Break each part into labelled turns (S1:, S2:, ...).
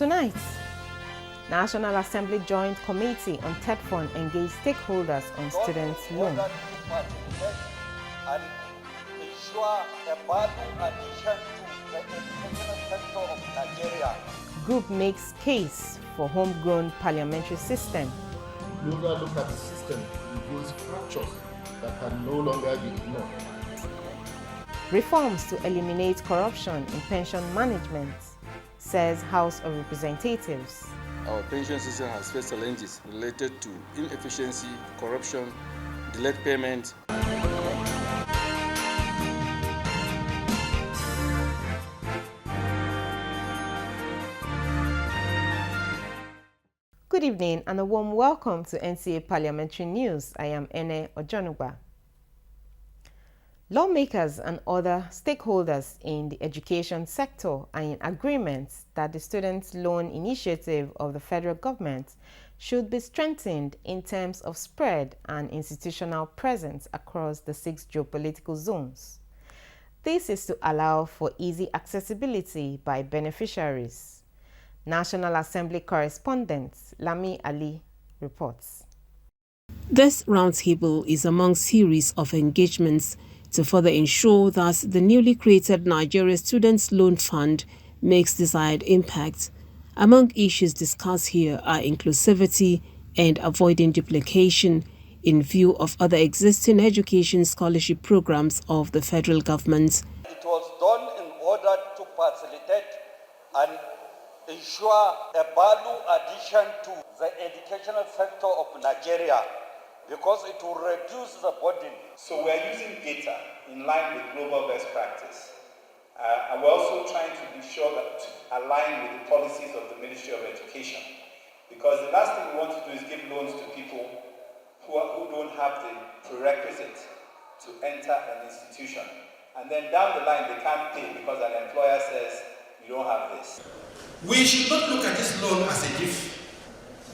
S1: Tonight, National Assembly Joint Committee on TED Fund engaged stakeholders on students' loan.
S2: And ensure a value addition to the educational sector of Nigeria.
S1: Group makes case for homegrown parliamentary system.
S3: Closer look at the system reveals fractures that can no longer be ignored.
S1: Reforms to eliminate corruption in pension management, says House of Representatives.
S4: Our pension system has faced challenges related to inefficiency, corruption, delayed payment.
S1: Good evening and a warm welcome to NTA Parliamentary News. I am Ene Ojonugba. Lawmakers and other stakeholders in the education sector are in agreement that the Student Loan Initiative of the federal government should be strengthened in terms of spread and institutional presence across the 6 geopolitical zones. This is to allow for easy accessibility by beneficiaries. National Assembly correspondent Lami Ali reports.
S5: This roundtable is among series of engagements to further ensure that the newly created Nigeria Students' Loan Fund makes desired impact. Among issues discussed here are inclusivity and avoiding duplication in view of other existing education scholarship programs of the federal government.
S2: It was done in order to facilitate and ensure a value addition to the educational sector of Nigeria, because it will reduce the burden.
S6: So we're using data in line with global best practice. And we're also trying to be sure that to align with the policies of the Ministry of Education. Because the last thing we want to do is give loans to people who don't have the prerequisite to enter an institution. And then down the line, they can't pay because an employer says, you don't have this.
S7: We should not look at this loan as a gift.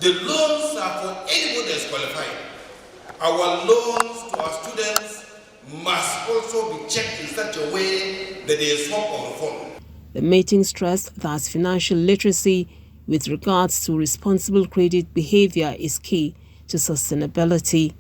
S7: The loans are for anyone that is qualified. Our loans to our students must also be checked in such a way that there is hope of reform.
S5: The meeting stressed that financial literacy with regards to responsible credit behavior is key to sustainability.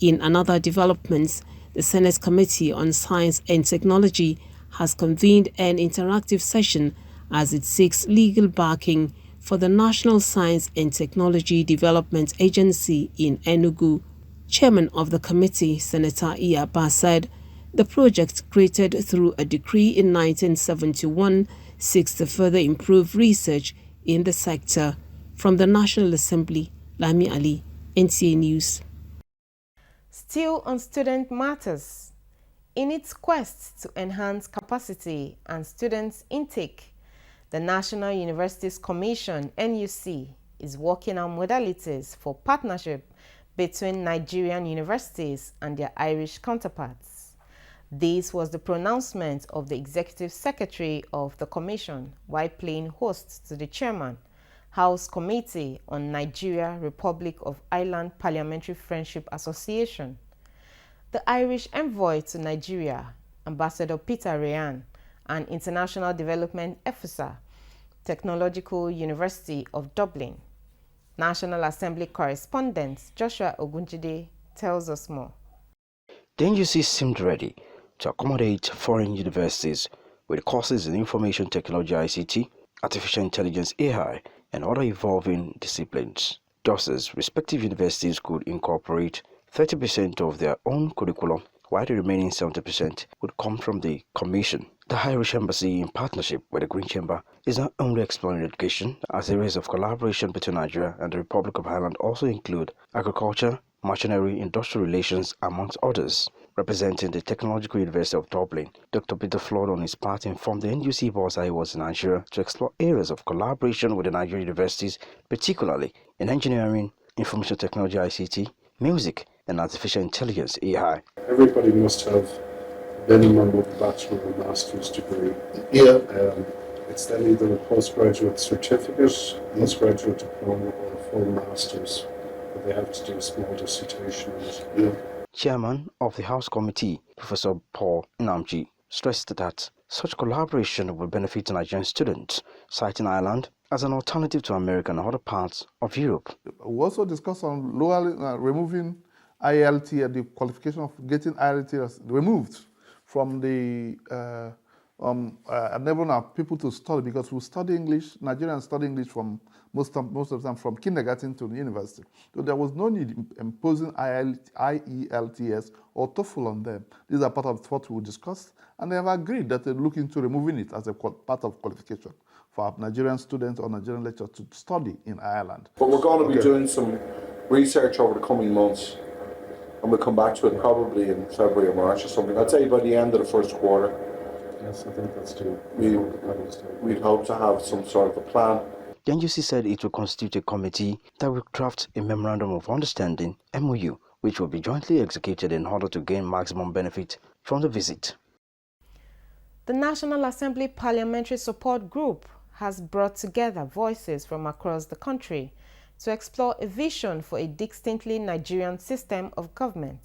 S5: In another development, the Senate Committee on Science and Technology has convened an interactive session as it seeks legal backing for the National Science and Technology Development Agency in Enugu. Chairman of the committee, Senator Iyaba, said the project, created through a decree in 1971, seeks to further improve research in the sector. From the National Assembly, Lami Ali, NTA News.
S1: Still on student matters, in its quest to enhance capacity and students' intake, the National Universities Commission, NUC, is working on modalities for partnership between Nigerian universities and their Irish counterparts. This was the pronouncement of the Executive Secretary of the Commission while playing host to the Chairman, House Committee on Nigeria Republic of Ireland Parliamentary Friendship Association. The Irish envoy to Nigeria, Ambassador Peter Ryan, and International Development Officer, Technological University of Dublin. National Assembly correspondent Joshua Ogunjide tells us more.
S8: The NUC seemed ready to accommodate foreign universities with courses in information technology ICT, artificial intelligence AI, and other evolving disciplines. Thus, respective universities could incorporate 30% of their own curriculum, while the remaining 70% would come from the Commission. The Irish Embassy, in partnership with the Green Chamber, is not only exploring education, as areas of collaboration between Nigeria and the Republic of Ireland also include agriculture, machinery, industrial relations, amongst others. Representing the Technological University of Dublin, Dr. Peter Flood on his part informed the NUC boss he was in Nigeria to explore areas of collaboration with the Nigerian universities, particularly in engineering, information technology ICT, music, and artificial intelligence AI.
S9: Everybody must have minimum of a bachelor or master's degree.
S3: Yeah.
S9: It's then either a postgraduate certificate, postgraduate diploma, or a full master's. But they have to do a small dissertation on it.
S3: Yeah.
S8: Chairman of the House Committee, Professor Paul Namji, stressed that such collaboration will benefit Nigerian students, citing Ireland as an alternative to America and other parts of Europe.
S10: We also discussed on removing IELT, the qualification of getting IELT removed from the enabling people to study, because we study English, Nigerians study English from most of the time from kindergarten to the university. So there was no need in imposing IELTS or TOEFL on them. These are part of what we discussed, and they have agreed that they're looking into removing it as a part of qualification for Nigerian students or Nigerian lecturers to study in Ireland.
S11: But we're going to be doing some research over the coming months, and we'll come back to it probably in February or March or something. I'd say by the end of the first quarter.
S9: Yes, I think that's true.
S11: We'd hope to have some sort of a plan.
S8: The NGC said it will constitute a committee that will draft a Memorandum of Understanding, MOU, which will be jointly executed in order to gain maximum benefit from the visit.
S1: The National Assembly Parliamentary Support Group has brought together voices from across the country to explore a vision for a distinctly Nigerian system of government.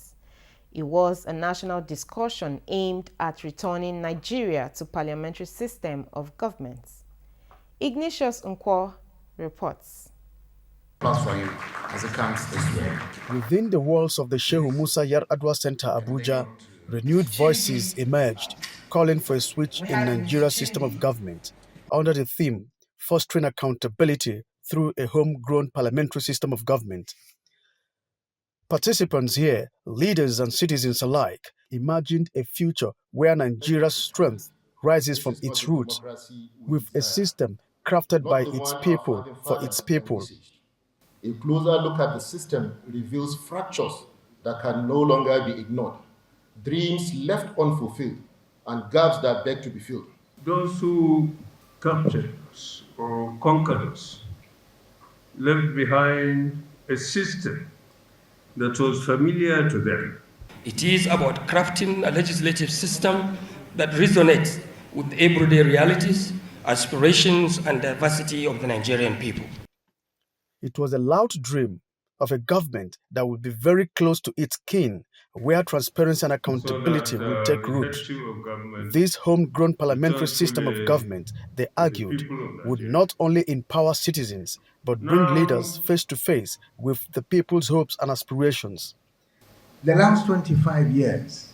S1: It was a national discussion aimed at returning Nigeria to parliamentary system of government. Ignatius Nkwo reports.
S12: For you as it comes this way.
S13: Within the walls of the Shehu Musa Yar'Adua Center, Abuja, renewed voices emerged, calling for a switch in Nigeria's system of government under the theme Fostering Accountability through a Homegrown Parliamentary System of Government. Participants here, leaders and citizens alike, imagined a future where Nigeria's strength rises from its roots, with a system crafted by its people for its people.
S3: A closer look at the system reveals fractures that can no longer be ignored, dreams left unfulfilled, and gaps that beg to be filled.
S14: Those who captured us or conquered us left behind a system that was familiar to them.
S15: It is about crafting a legislative system that resonates with everyday realities, aspirations, and diversity of the Nigerian people.
S13: It was a loud dream of a government that would be very close to its kin, where transparency and accountability would take root. This homegrown parliamentary system of government, they argued, would not only empower citizens, but bring leaders face to face with the people's hopes and aspirations.
S16: The last 25 years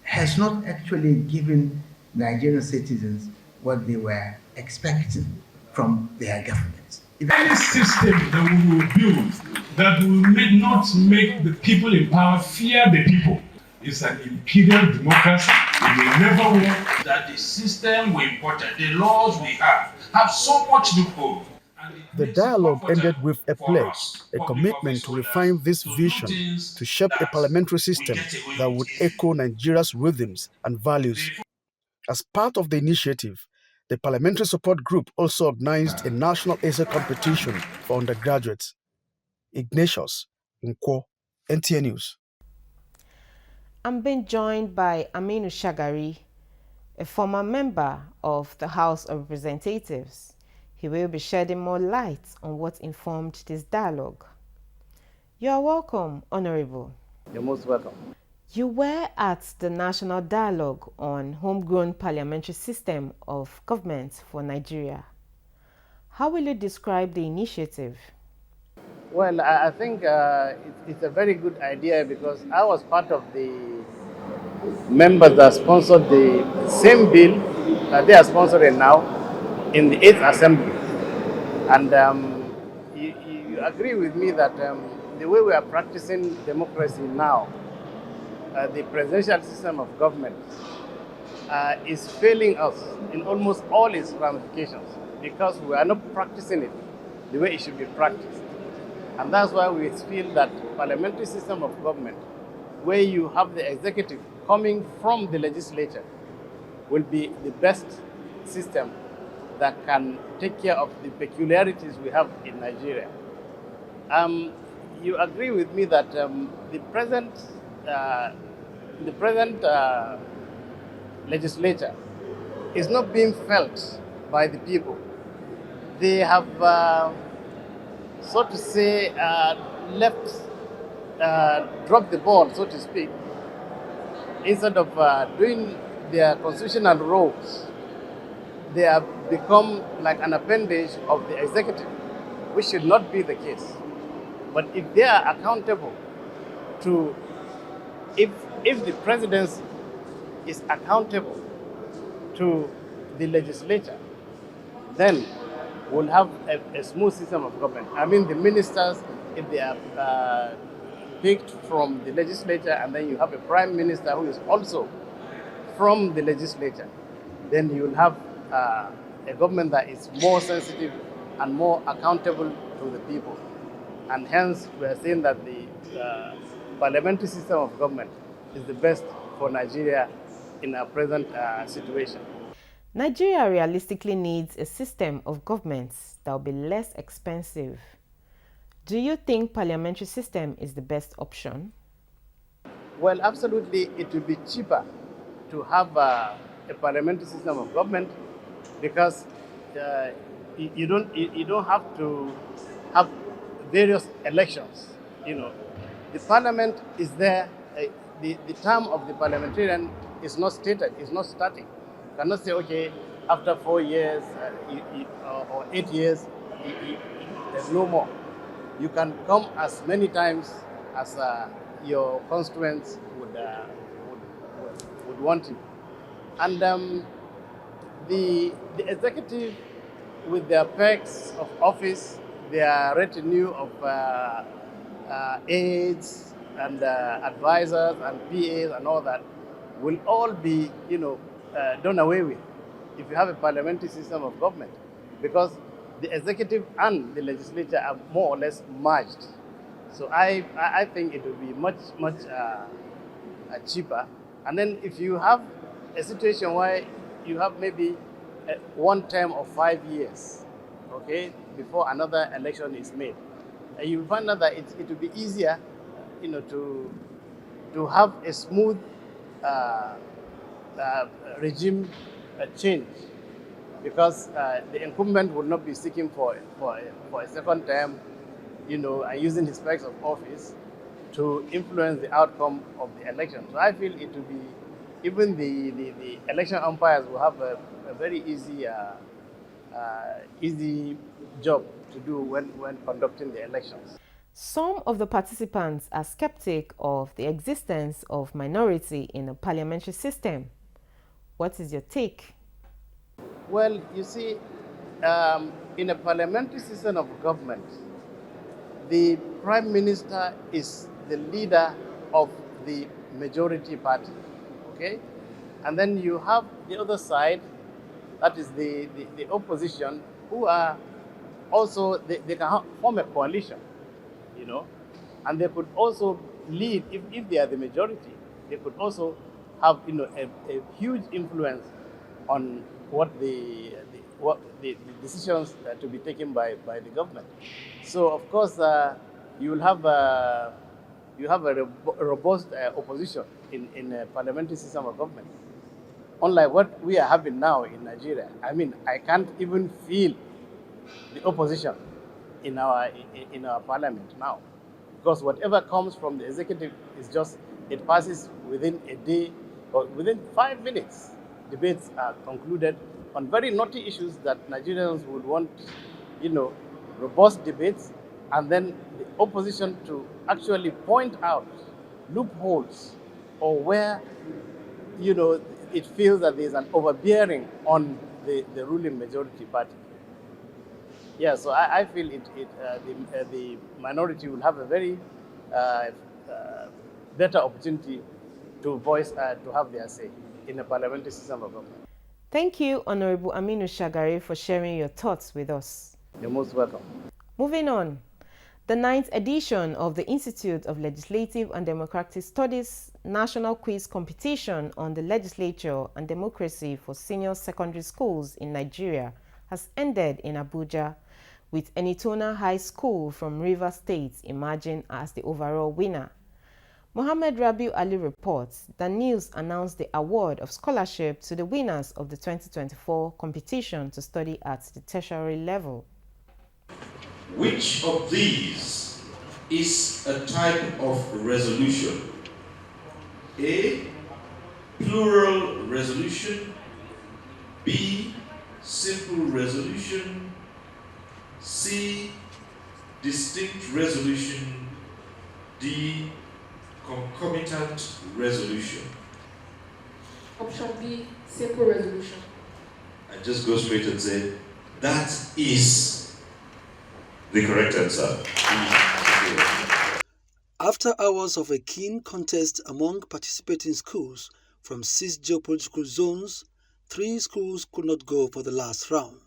S16: has not actually given Nigerian citizens what they were expecting from their governments.
S17: Any system that we will build that will not make the people in power fear the people is an imperial democracy. It will never work. That the system we imported, the laws we have so much loophole.
S13: The dialogue ended with a pledge, a commitment to refine this vision, to shape a parliamentary system that would echo Nigeria's rhythms and values. As part of the initiative, the Parliamentary Support Group also organized a national essay competition for undergraduates. Ignatius Nkwo, NTA News.
S1: I'm being joined by Aminu Shagari, a former member of the House of Representatives. He will be shedding more light on what informed this dialogue. You are welcome, Honorable.
S18: You're most welcome.
S1: You were at the National Dialogue on Homegrown Parliamentary System of Government for Nigeria. How will you describe the initiative?
S18: Well, I think it's a very good idea because I was part of the members that sponsored the same bill that they are sponsoring now in the 8th Assembly. And you agree with me that the way we are practicing democracy now, the presidential system of government is failing us in almost all its ramifications because we are not practicing it the way it should be practiced. And that's why we feel that parliamentary system of government, where you have the executive coming from the legislature, will be the best system that can take care of the peculiarities we have in Nigeria. You agree with me that the present legislature is not being felt by the people. They have, so to say, dropped the ball, so to speak, instead of doing their constitutional roles they have become like an appendage of the executive, which should not be the case. But if they are accountable to, if the presidency is accountable to the legislature, then we'll have a smooth system of government. I mean, the ministers, if they are picked from the legislature, and then you have a prime minister who is also from the legislature, then you'll have a government that is more sensitive and more accountable to the people. And hence, we are saying that the parliamentary system of government is the best for Nigeria in our present situation.
S1: Nigeria realistically needs a system of governments that will be less expensive. Do you think parliamentary system is the best option?
S18: Well, absolutely, it will be cheaper to have a parliamentary system of government because you don't have to have various elections. You know, the parliament is there. The term of the parliamentarian is not stated. It's not static. You cannot say, okay, after 4 years or 8 years, there's no more. You can come as many times as your constituents would want you. And the executive, with their perks of office, their retinue of aides and advisors and PAs and all that, will all be, done away with if you have a parliamentary system of government, because the executive and the legislature are more or less merged. So I think it will be much cheaper. And then if you have a situation where you have maybe one term of 5 years, okay, before another election is made, and you find out that it will be easier, to have a smooth regime change, because the incumbent will not be seeking for a second term, and using his perks of office to influence the outcome of the election. So I feel it will be, even the election umpires will have a very easy job to do when conducting the elections.
S1: Some of the participants are skeptic of the existence of minority in a parliamentary system. What is your take?
S18: Well, you see, in a parliamentary system of government, the prime minister is the leader of the majority party, okay? And then you have the other side, that is the opposition, who are also, they can form a coalition, and they could also lead, if they are the majority, they could also have, a huge influence on what the decisions to be taken by the government. So of course you will have a robust opposition in a parliamentary system of government, unlike what we are having now in Nigeria. I mean, I can't even feel the opposition in our parliament now, because whatever comes from the executive is just, it passes within a day or within 5 minutes. Debates are concluded on very knotty issues that Nigerians would want, robust debates, and then the opposition to actually point out loopholes or where, it feels that there's an overbearing on the ruling majority party. Yeah, so I feel the minority will have a very better opportunity to voice, to have their say in a parliamentary system of government.
S1: Thank you, Honorable Aminu Shagari, for sharing your thoughts with us.
S18: You're most welcome.
S1: Moving on, the 9th edition of the Institute of Legislative and Democratic Studies National Quiz Competition on the Legislature and Democracy for Senior Secondary Schools in Nigeria has ended in Abuja, with Enitona High School from Rivers State emerging as the overall winner. Mohammed Rabiu Ali reports that News announced the award of scholarship to the winners of the 2024 competition to study at the tertiary level.
S19: Which of these is a type of resolution? A, plural resolution. B, simple resolution. C, distinct resolution. D, concomitant resolution.
S20: Option B, simple resolution.
S19: I just go straight and say, that is the correct answer.
S21: After hours of a keen contest among participating schools from 6 geopolitical zones, 3 schools could not go for the last round.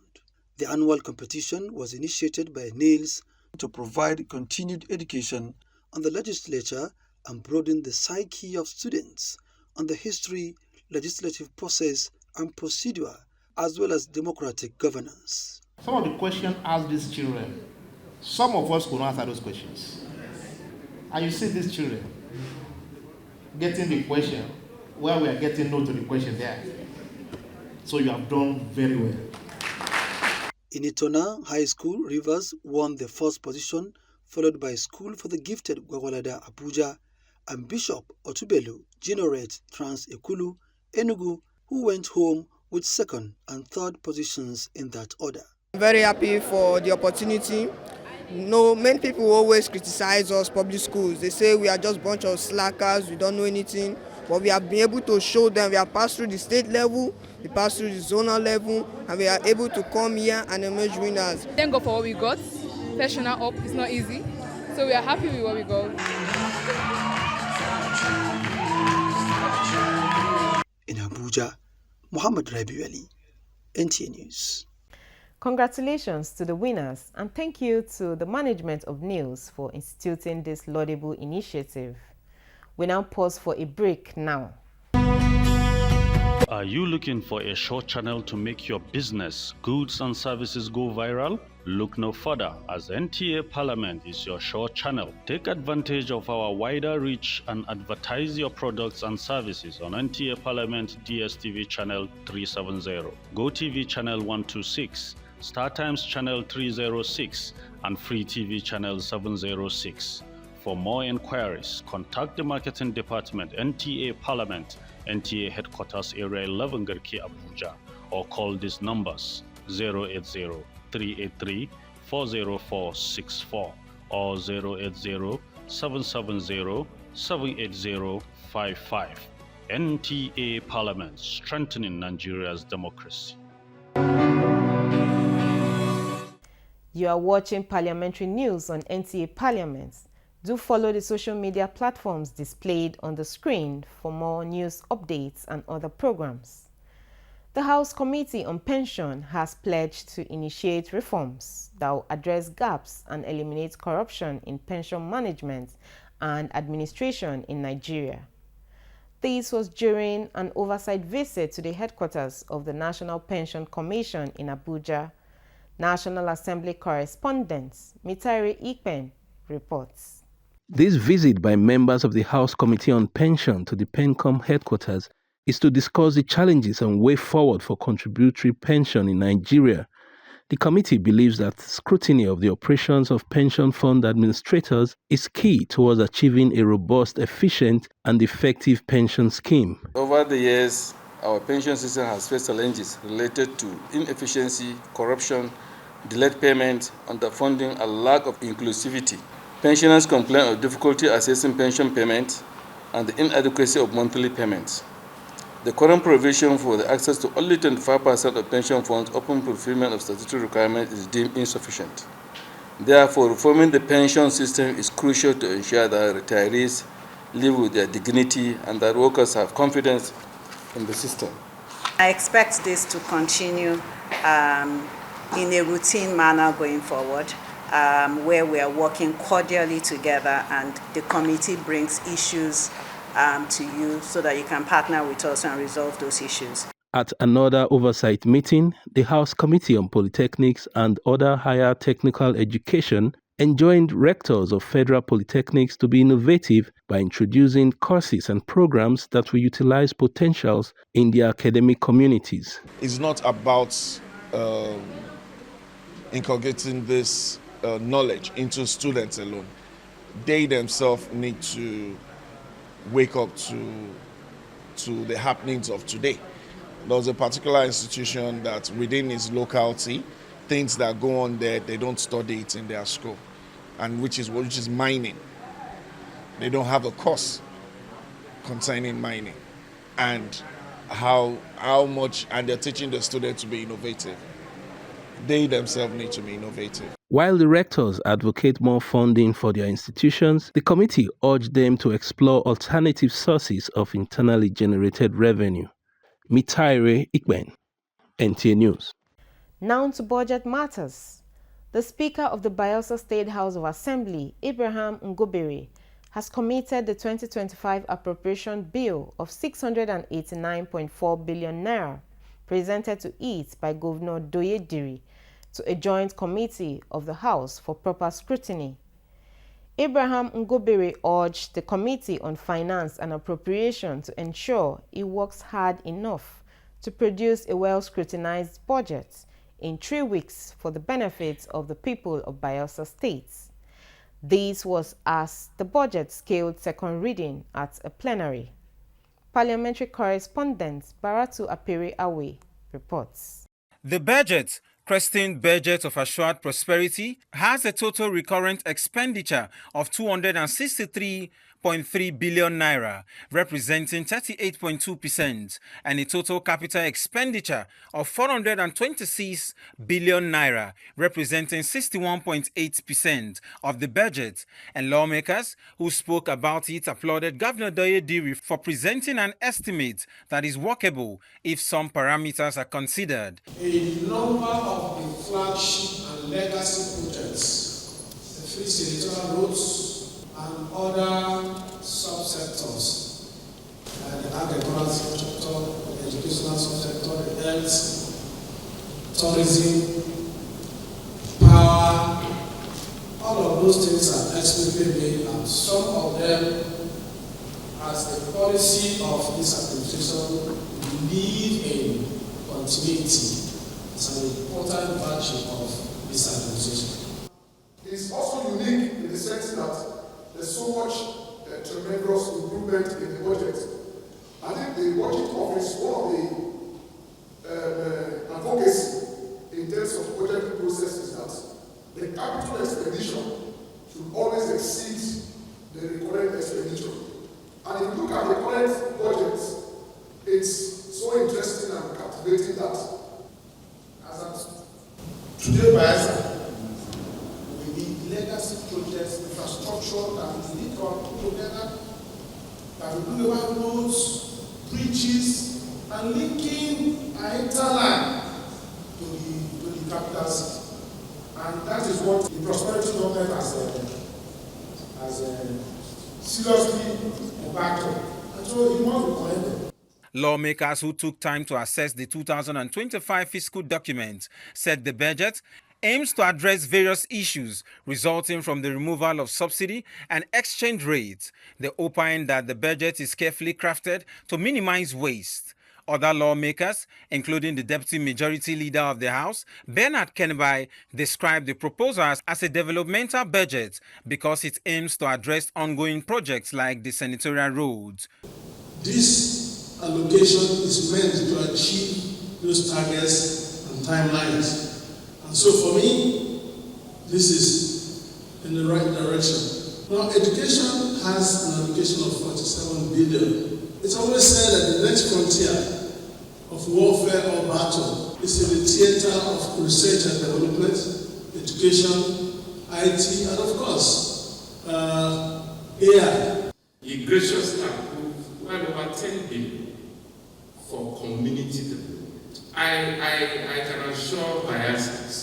S21: The annual competition was initiated by NILS to provide continued education on the legislature and broaden the psyche of students on the history, legislative process and procedure, as well as democratic governance.
S22: Some of the questions asked these children, some of us could not answer those questions. And you see these children getting the question where we are getting no to the question there. So you have done very well.
S21: In Itona High School, Rivers won the first position, followed by School for the Gifted Gwagwalada Abuja and Bishop Otubelu Genoret Trans Ekulu Enugu, who went home with second and third positions in that order.
S23: I'm very happy for the opportunity. No, many people always criticize us, public schools. They say we are just a bunch of slackers, we don't know anything. But we have been able to show them we have passed through the state level, we passed through the zonal level, and we are able to come here and emerge winners.
S20: Thank God for what we got. Professional up, it's not easy. So we are happy with what we got.
S21: In Abuja, Muhammad Rabiu Ali, NTA News.
S1: Congratulations to the winners and thank you to the management of NILS for instituting this laudable initiative. We now pause for a break now.
S24: Are you looking for a short channel to make your business, goods and services go viral? Look no further, as NTA Parliament is your short channel. Take advantage of our wider reach and advertise your products and services on NTA Parliament DSTV channel 370, GoTV channel 126, StarTimes channel 306, and Free TV channel 706. For more inquiries, contact the Marketing Department, NTA Parliament, NTA Headquarters Area 11 Garki Abuja, or call these numbers 080-383-40464 or 080-770-78055. NTA Parliament, strengthening Nigeria's democracy.
S1: You are watching Parliamentary News on NTA Parliament. Do follow the social media platforms displayed on the screen for more news updates and other programs. The House Committee on Pension has pledged to initiate reforms that will address gaps and eliminate corruption in pension management and administration in Nigeria. This was during an oversight visit to the headquarters of the National Pension Commission in Abuja. National Assembly correspondent Mitari Ikpen reports.
S25: This visit by members of the House Committee on Pension to the PENCOM headquarters is to discuss the challenges and way forward for contributory pension in Nigeria. The committee believes that scrutiny of the operations of pension fund administrators is key towards achieving a robust, efficient, and effective pension scheme.
S4: Over the years, our pension system has faced challenges related to inefficiency, corruption, delayed payment, underfunding, and lack of inclusivity. Pensioners complain of difficulty assessing pension payments and the inadequacy of monthly payments. The current provision for the access to only 25% of pension funds upon fulfillment of statutory requirements is deemed insufficient. Therefore, reforming the pension system is crucial to ensure that retirees live with their dignity and that workers have confidence in the system.
S26: I expect this to continue in a routine manner going forward. Where we are working cordially together and the committee brings issues to you so that you can partner with us and resolve those issues.
S25: At another oversight meeting, the House Committee on Polytechnics and other higher technical education enjoined rectors of federal polytechnics to be innovative by introducing courses and programs that will utilize potentials in their academic communities.
S27: It's not about inculcating this knowledge into students alone. They themselves need to wake up to the happenings of today There was a particular institution that within its locality, things that go on there, they don't study it in their school, and which is mining. They don't have a course concerning mining and how much, and they're teaching the students to be innovative. They themselves need to be innovative.
S25: While the rectors advocate more funding for their institutions, the committee urged them to explore alternative sources of internally generated revenue. Mitaire Ikben, NTA News.
S1: Now to budget matters. The Speaker of the Bayelsa State House of Assembly, Abraham Ngobere, has committed the 2025 appropriation bill of 689.4 billion naira presented to it by Governor Doyediri to a joint committee of the House for proper scrutiny. Abraham Ngobere urged the Committee on Finance and Appropriation to ensure it works hard enough to produce a well-scrutinized budget in 3 weeks for the benefit of the people of Bayelsa State. This was as the budget scaled second reading at a plenary. Parliamentary correspondent Baratu Apere Awe reports.
S2: The budget, christened Budget of Assured Prosperity, has a total recurrent expenditure of 263.3 billion naira, representing 38.2%, and a total capital expenditure of 426 billion naira, representing 61.8% of the budget. And lawmakers who spoke about it applauded Governor Doyediri for presenting an estimate that is workable if some parameters are considered.
S5: A number of the flagship and legacy projects, the free senatorial roads and other subsectors, the agricultural sector, the educational subsector, the health, tourism, power, all of those things are explicitly made, and some of them, as the policy of this administration, believe in continuity. It's an important virtue of this administration.
S6: It's also unique in the sense that there's so much tremendous improvement in the budget. I think the budget office, one of the advocacy in terms of budget process is that the capital expenditure should always exceed the recurrent expenditure. And if you look at the current budget, it's so interesting and captivating that today, Bayelsa, with the legacy projects, infrastructure that we need to put together, that we bring about roads, bridges, and linking our hinterland to the capital city. And that is what the prosperity government has seriously embarked on. And so it must be commended.
S2: Lawmakers who took time to assess the 2025 fiscal document said the budget aims to address various issues resulting from the removal of subsidy and exchange rates. They opined that the budget is carefully crafted to minimize waste. Other lawmakers, including the Deputy Majority Leader of the House, Bernard Kenebai, described the proposal as a developmental budget because it aims to address ongoing projects like the senatorial roads.
S5: This allocation is meant to achieve those targets and timelines. And so for me, this is in the right direction. Now, education has an allocation of 47 billion. It's always said that the next frontier of warfare or battle is in the theater of research and development, education, IT, and of course, AI.
S17: He graciously approved well over 10 billion for community development. I can assure Bayelsans,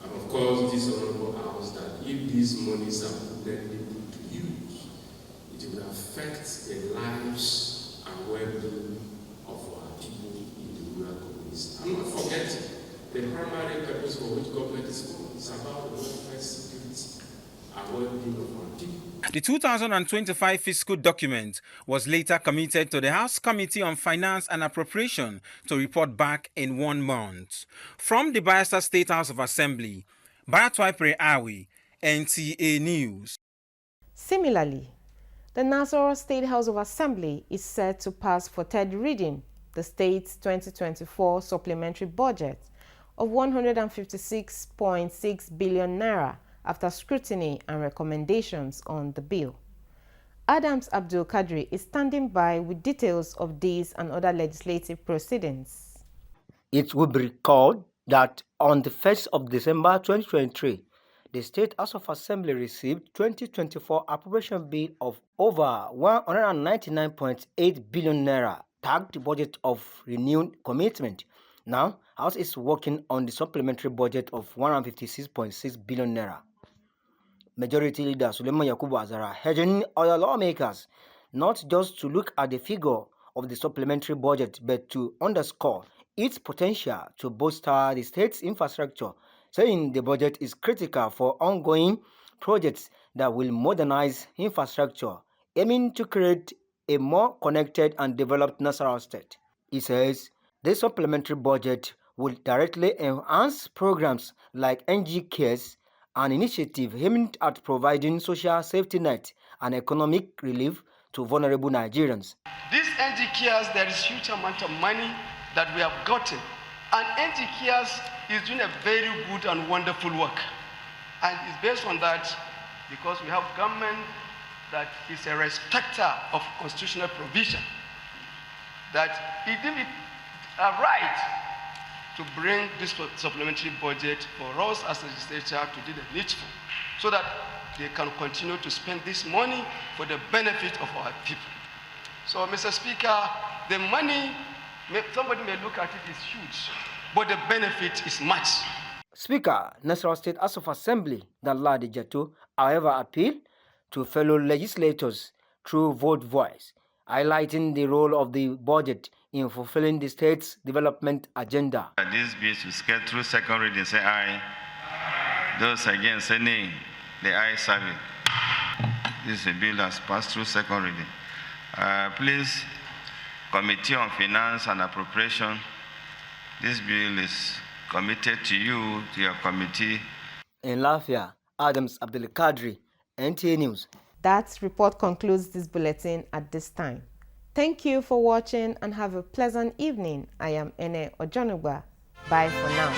S17: and of course this honorable house, that if these monies are prudently put to use, it will affect the lives and well-being of our people in the rural communities. I'm not forgetting the primary purpose for which government is for. It's about the welfare, security, and well-being of our people.
S2: The 2025 fiscal document was later committed to the House Committee on Finance and Appropriation to report back in 1 month. From the Bayelsa State House of Assembly, Baratwai Awi, NTA News.
S1: Similarly, the Nasarawa State House of Assembly is set to pass for third reading the state's 2024 supplementary budget of 156.6 billion naira after scrutiny and recommendations on the bill. Adams Abdul Kadri is standing by with details of these and other legislative proceedings.
S3: It will be recalled that on the 1st of December 2023, the State House of Assembly received 2024 appropriation bill of over 199.8 billion naira, tagged the budget of renewed commitment. Now, House is working on the supplementary budget of 156.6 billion naira. Majority Leader Suleiman Yakubu Azara urging other lawmakers not just to look at the figure of the supplementary budget, but to underscore its potential to bolster the state's infrastructure, saying the budget is critical for ongoing projects that will modernize infrastructure, aiming to create a more connected and developed national state. He says the supplementary budget will directly enhance programs like NG Cares, an initiative aimed at providing social safety net and economic relief to vulnerable Nigerians.
S7: This NG Cares, there is huge amount of money that we have gotten, and NG Cares is doing a very good and wonderful work. And it's based on that, because we have government that is a respecter of constitutional provision, that it give it a right to bring this supplementary budget for us as a legislature to do the needful, so that they can continue to spend this money for the benefit of our people. So, Mr. Speaker, the money, somebody may look at it as huge, but the benefit is much.
S3: Speaker, National State House of Assembly, Danladi Jatto, however, appealed to fellow legislators through vote voice, highlighting the role of the budget in fulfilling the state's development agenda.
S8: This bill should get through second reading, say aye. Those against say nay, the ayes have it. This is a bill that's passed through second reading. Please, Committee on Finance and Appropriation, this bill is committed to you, to your committee.
S3: In Lafia, Adams Abdul Kadri, NTA News.
S1: That report concludes this bulletin at this time. Thank you for watching and have a pleasant evening. I am Ene Ojonugba. Bye for now.